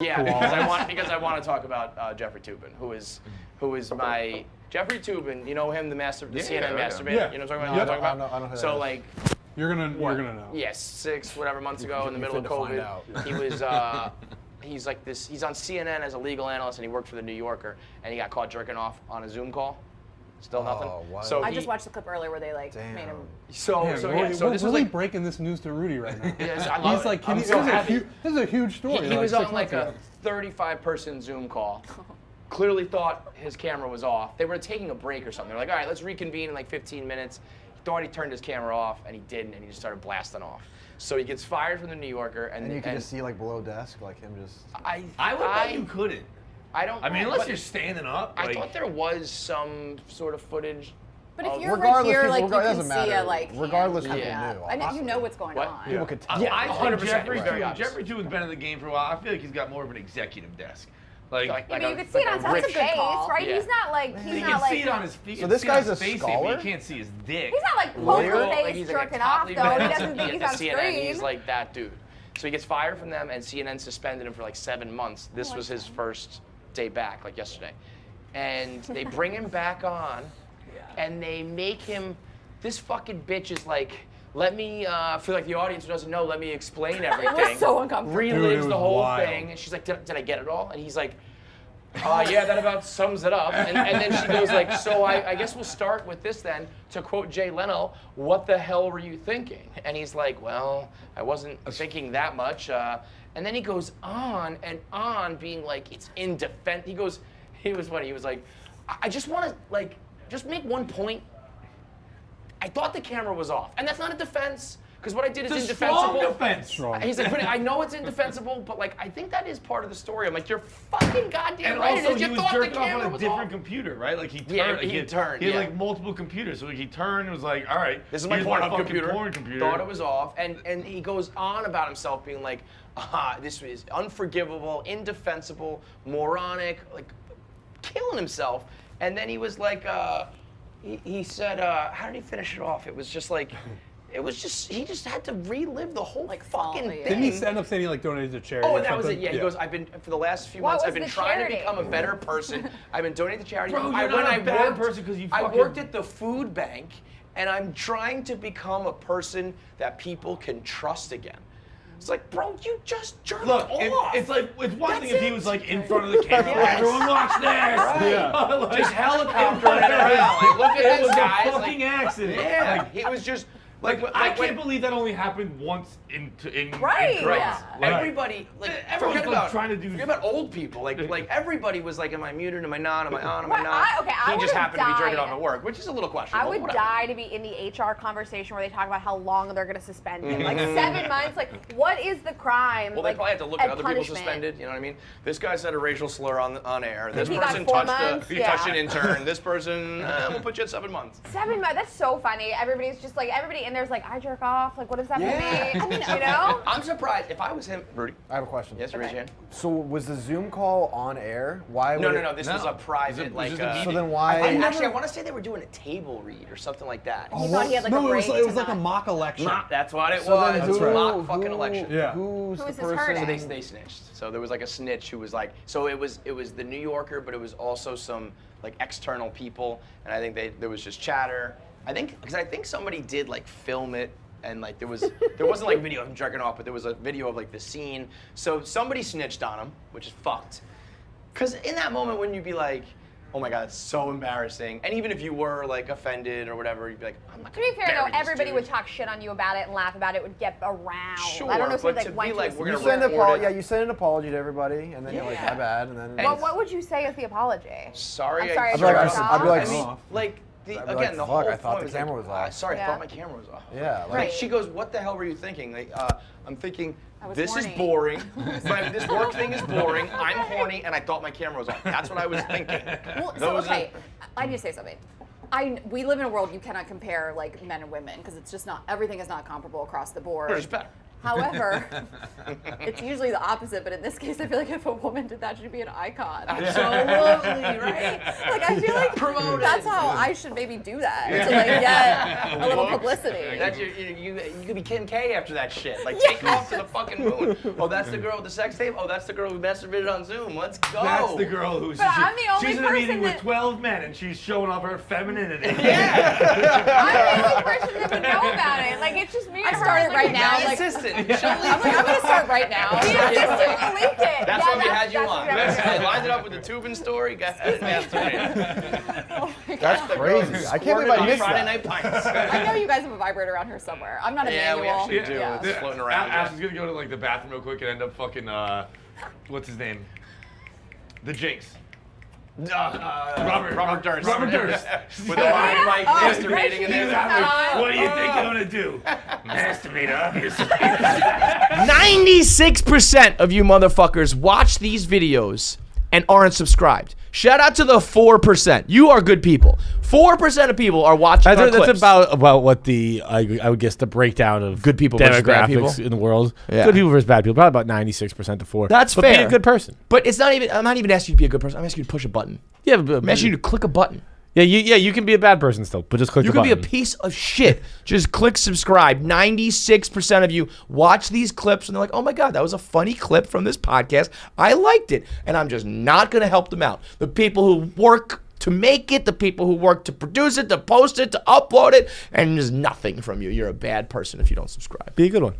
Yeah, because I want to talk about Jeffery Toobin, who is my Jeffery Toobin. You know him, the CNN masturbator. Yeah. You know what I'm talking about? I know who that so is. like, you're gonna know. yes, 6 months ago in the middle of COVID, he was he's like this. He's on CNN as a legal analyst, and he worked for the New Yorker, and he got caught jerking off on a Zoom call. Still nothing. What? So I just watched the clip earlier where they like made him. So we're this really was like breaking this news to Rudy right now. yes, I love He's like, I'm this so happy. is a huge story. He was 6 on like months a ago. 35-person Zoom call. Clearly thought his camera was off. They were taking a break or something. They're like, all right, let's reconvene in like 15 minutes. He thought he turned his camera off, and he didn't, and he just started blasting off. So he gets fired from the New Yorker, And you can just see like below desk, like him just. I would bet you couldn't. I don't. I mean, unless but you're standing up. I thought there was some sort of footage. But if you're right here, like you can doesn't see matter. a like. Regardless hand of coming who up. knew, I know you honestly. know what's going What? on. People could tell. I think 100%, Jeffrey very obvious. Jeffery Toobin's been in the game for a while. I feel like he's got more of an executive desk. Like Yeah, but you can see it on his face, right? Yeah. He's not like you can see it on his feet. So this guy's a scholar? You can't see his dick. He's not like Lawyer? poker Like, face he's like a jerking top off leader though. He at doesn't think he's on CNN. screen. He's like that dude. So he gets fired from them, and CNN suspended him for like 7 months. This was his first day back, like yesterday. And they bring him back on, and they make him. This fucking bitch is like, let me, for like the audience who doesn't know, let me explain everything. It was so uncomfortable. Relives Dude, it was the whole wild. thing, and she's like, did I get it all? And he's like, yeah, that about sums it up. And then she goes like, so I guess we'll start with this then. To quote Jay Leno, what the hell were you thinking? And he's like, well, I wasn't thinking that much. And then he goes on and on being like, it's in defense. He was funny. He was like, I just want to like, just make one point. I thought the camera was off. And that's not a defense. Because what I did is It's a indefensible. strong defense. Strong. He's like, but I know it's indefensible, but like, I think that is part of the story. I'm like, you're fucking goddamn And right. also, it is. he You was thought the jerked off camera on a was different off. computer, right? Like he turned. Yeah, like, he turned, He had yeah. like multiple computers, so like, he turned and was like, all right, This is my here's Pornhub fucking computer. Porn computer. Thought it was off, and he goes on about himself being like, this is unforgivable, indefensible, moronic, like killing himself. And then he was like, he said, how did he finish it off? It was just like. It was just, he just had to relive the whole Like fucking folly. thing. Didn't he end up saying he like donated to charity? Oh, or and that was it. something? Yeah, he goes, I've been, for the last few What months, was I've been the trying charity? to become a better person. I've been donating to charity. Bro, you're when not a bad worked- person 'cause you I fucking- worked at the food bank, and I'm trying to become a person that people can trust again. It's like, bro, you just jerked Look, off. it's like it's one That's thing if he it. was like in front of the camera. Yes. Everyone watch this. Right. Yeah. Like, Just helicoptering it around. Like, look it at was this a guy. It's fucking like, accident. yeah, Like, he was just I when- can't believe that only happened once in Right, Christ. yeah. Like, Everybody, like, Everyone's forget like about trying to do- forget about old people. Like everybody was like, am I muted? Am I not? Am I on? Am I Right, not? I he just would've happened to be jerking died. off at work, which is a little questionable. I would whatever. die to be in the HR conversation where they talk about how long they're going to suspend him. Like 7 months. Like, what is the crime? Well, they like, probably had to look at other punishment? people suspended. You know what I mean? This guy said a racial slur on air. This He got person 4 touched months? he touched Yeah. an intern. This person, we'll put you at 7 months. 7 months. That's so funny. Everybody's just like, everybody in there's like, I jerk off. Like, what does that Yeah. mean? You know? I'm surprised if I was him. Rudy, I have a question. yes, raise your hand. So was the Zoom call on air? Why? No, would no, it- no. This was a private, It was like. just a So meeting. then why? Actually, I want to say they were doing a table read or something like that. He thought he had like no, a break. it was to like a not- mock election. That's what it So was. then It was who, a mock fucking who- election. Yeah. Who's Who the is this person? hurting? So they snitched. So there was like a snitch who was like, so it was the New Yorker, but it was also some like external people, and I think there was just chatter. I think somebody did like film it, and like there wasn't like video of him jerking off, but there was a video of like the scene. So somebody snitched on him, which is fucked. Because in that moment, wouldn't you be like, oh my god, it's so embarrassing? And even if you were like offended or whatever, you'd be like, I'm not To gonna be fair bury though, this everybody dude. would talk shit on you about it and laugh about it. It would get around. Sure, I don't know if but it to like be went like, to we're a gonna You send report it. yeah, you send an apology to everybody, and then you're like, Yeah. my bad, and then. Well, what would you say as the apology? Sorry, I'm sorry, I'd be like, I jerked I'd be like, off. I mean, off. like I'd be again, like, the fuck, whole I thought point the was camera like, was off. Sorry, I Yeah. thought my camera was off. Yeah, like- Right. She goes, what the hell were you thinking? Like, I'm thinking, I was this horny. is boring. This work thing is boring. I'm horny, and I thought my camera was off. That's what I was thinking. Well, so Those are- okay, I need to say something. We live in a world you cannot compare like men and women because it's just not everything is not comparable across the board. We're just better. However, it's usually the opposite, but in this case, I feel like if a woman did that, she'd be an icon. Absolutely, Right? Like, I feel like Promote that's it. how I should maybe do that to like get a little publicity. That's you could be Kim K after that shit. Like, take off to the fucking moon. Oh, that's the girl with the sex tape? Oh, that's the girl who masturbated on Zoom. Let's go. That's the girl who's But I'm the only she's in a meeting person with that- 12 men and she's showing off her femininity. I'm the only person that would know about it. Like, it's just me and her. I started right now. The Like, assistant. I'm gonna start right now. The assistant leaked it. That's Yeah, why we had you that's on. exactly I lined it up with the Toobin story. Got That's crazy. I can't believe I missed Friday that. Night Pints. I know you guys have a vibrator around here somewhere. I'm not a Yeah, manual. we actually do. Yeah. It's floating around. Ash is gonna go to like the bathroom real quick and end up fucking what's his name? The Jinx. Robert Durst. Robert Durst. With the line like masturbating in there. What do you think I'm gonna do? Masturbate, obviously. 96% of you motherfuckers watch these videos and aren't subscribed. Shout out to the 4%. You are good people. 4% of people are watching our clips. That's about what the I would guess the breakdown of Good people versus bad demographics people? in the world. Yeah. Good people versus bad people. Probably about 96% to 4. That's but fair. Be a good person. But it's not even. I'm not even asking you to be a good person. I'm asking you to push a button. Yeah, but, I'm asking you to click a button. you can be a bad person still, but just click You the could be button. a piece of shit. Just click subscribe. 96% of you watch these clips and they're like, oh my God, that was a funny clip from this podcast. I liked it. And I'm just not going to help them out. The people who work to make it, the people who work to produce it, to post it, to upload it, and there's nothing from you. You're a bad person if you don't subscribe. Be a good one.